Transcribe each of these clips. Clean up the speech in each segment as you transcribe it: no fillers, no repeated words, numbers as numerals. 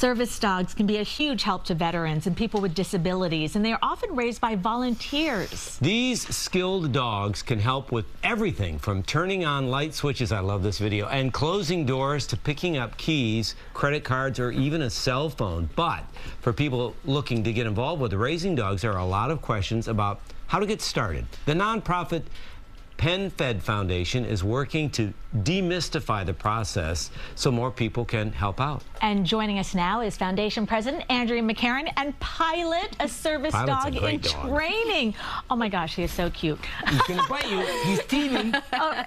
Service dogs can be a huge help to veterans and people with disabilities, and they are often raised by volunteers. These skilled dogs can help with everything from turning on light switches, I love this video, and closing doors to picking up keys, credit cards, or even a cell phone. But for people looking to get involved with raising dogs, there are a lot of questions about how to get started. The nonprofit PenFed Foundation is working to demystify the process so more people can help out. And joining us now is Foundation President Andrea McCarran and Pilot, a service dog in training. Oh my gosh, he is so cute. He's gonna bite you. He's teething.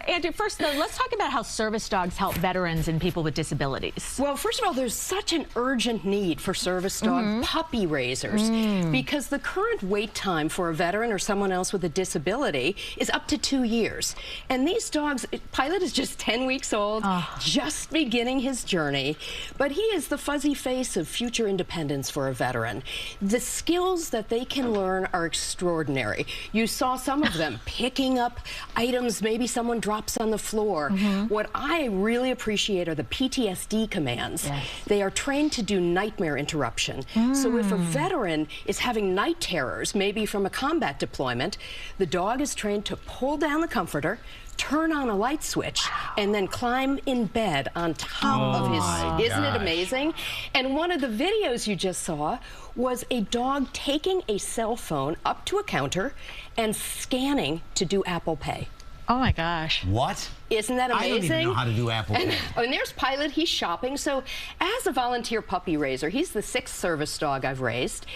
Andrea, first though, let's talk about how service dogs help veterans and people with disabilities. Well, first of all, there's such an urgent need for service dog puppy raisers because the current wait time for a veteran or someone else with a disability is up to 2 years. And these dogs, Pilot is just 10 weeks old, just beginning his journey, but he is the fuzzy face of future independence for a veteran. The skills that they can learn are extraordinary. You saw some of them picking up items maybe someone drops on the floor. What I really appreciate are the PTSD commands. They are trained to do nightmare interruption. So if a veteran is having night terrors, maybe from a combat deployment, the dog is trained to pull down the comforter, turn on a light switch, and then climb in bed on top of his. Isn't it amazing? And one of the videos you just saw was a dog taking a cell phone up to a counter and scanning to do Apple Pay. Oh my gosh. What? Isn't that amazing? I don't even know how to do Apple Pay. And there's Pilot, he's shopping. So as a volunteer puppy raiser, he's the 6th service dog I've raised.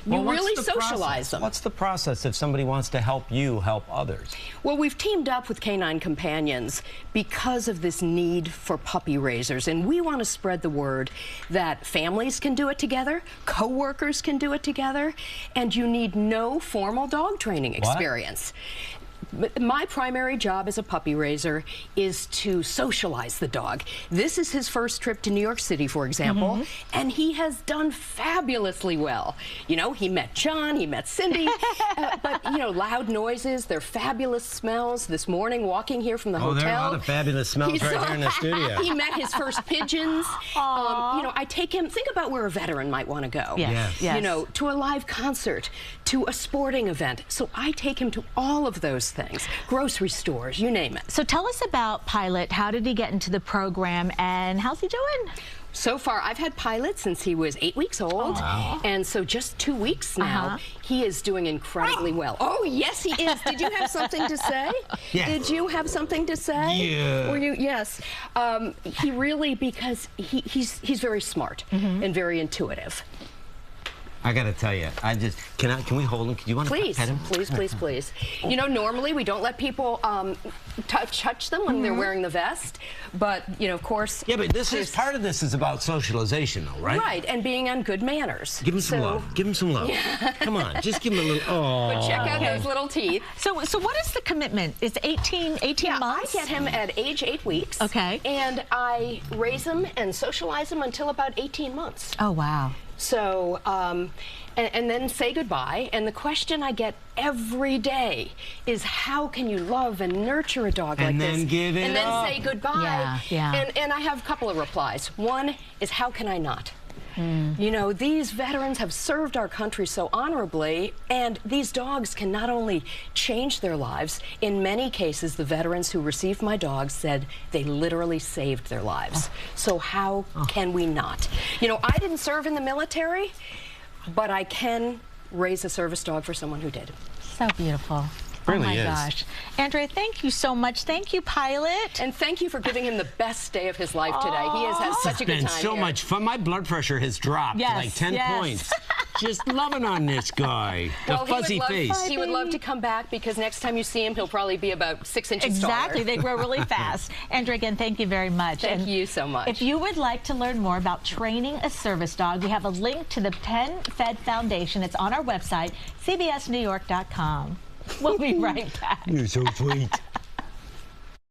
You really socialize them. What's the process if somebody wants to help you help others? Well, we've teamed up with Canine Companions because of this need for puppy raisers. And we want to spread the word that families can do it together, co-workers can do it together, and you need no formal dog training experience. My primary job as a puppy raiser is to socialize the dog. This is his first trip to New York City, for example, and he has done fabulously well. You know, he met John, he met Cindy, but, you know, loud noises, they're fabulous smells. This morning, walking here from the hotel. There are a lot of fabulous smells right here in the studio. He met his first pigeons. You know, I take him, think about where a veteran might want to go. You know, to a live concert, to a sporting event. So I take him to all of those things, grocery stores, you name it. So tell us about Pilot. How did he get into the program and how's he doing? So far, I've had Pilot since he was 8 weeks old, and so just 2 weeks now, he is doing incredibly well. Oh, yes, he is. Did you have something to say? Did you have something to say? Yeah. Were you? Yes. He really, because he's very smart and very intuitive. I gotta tell you, can we hold him? Do you want to pet him? Please. You know, normally we don't let people touch them when they're wearing the vest, but, you know, of course. Yeah, but part of this is about socialization, though, right? Right, and being on good manners. Give him some love. Give him some love. Come on, just give him a little. But check out those little teeth. So what is the commitment? It's 18 months? I get him at age 8 weeks. Okay. And I raise him and socialize him until about 18 months. Oh, wow. So, and then say goodbye. And the question I get every day is, how can you love and nurture a dog like this? And then give it and then say goodbye. Yeah. And I have a couple of replies. One is, how can I not? You know, these veterans have served our country so honorably, and these dogs can not only change their lives, in many cases, the veterans who received my dogs said they literally saved their lives. So how can we not? You know, I didn't serve in the military, but I can raise a service dog for someone who did. So beautiful. Really oh my gosh. Andrea, thank you so much. Thank you, Pilot. And thank you for giving him the best day of his life today. He has had such a good time. It's been so much fun. My blood pressure has dropped like 10 points. Just loving on this guy. The fuzzy face. He would love to come back because next time you see him, he'll probably be about 6 inches taller. Exactly. They grow really fast. Andrea, again, thank you very much. Thank you so much. If you would like to learn more about training a service dog, we have a link to the PenFed Foundation. It's on our website, cbsnewyork.com. We'll be right back. You're so sweet.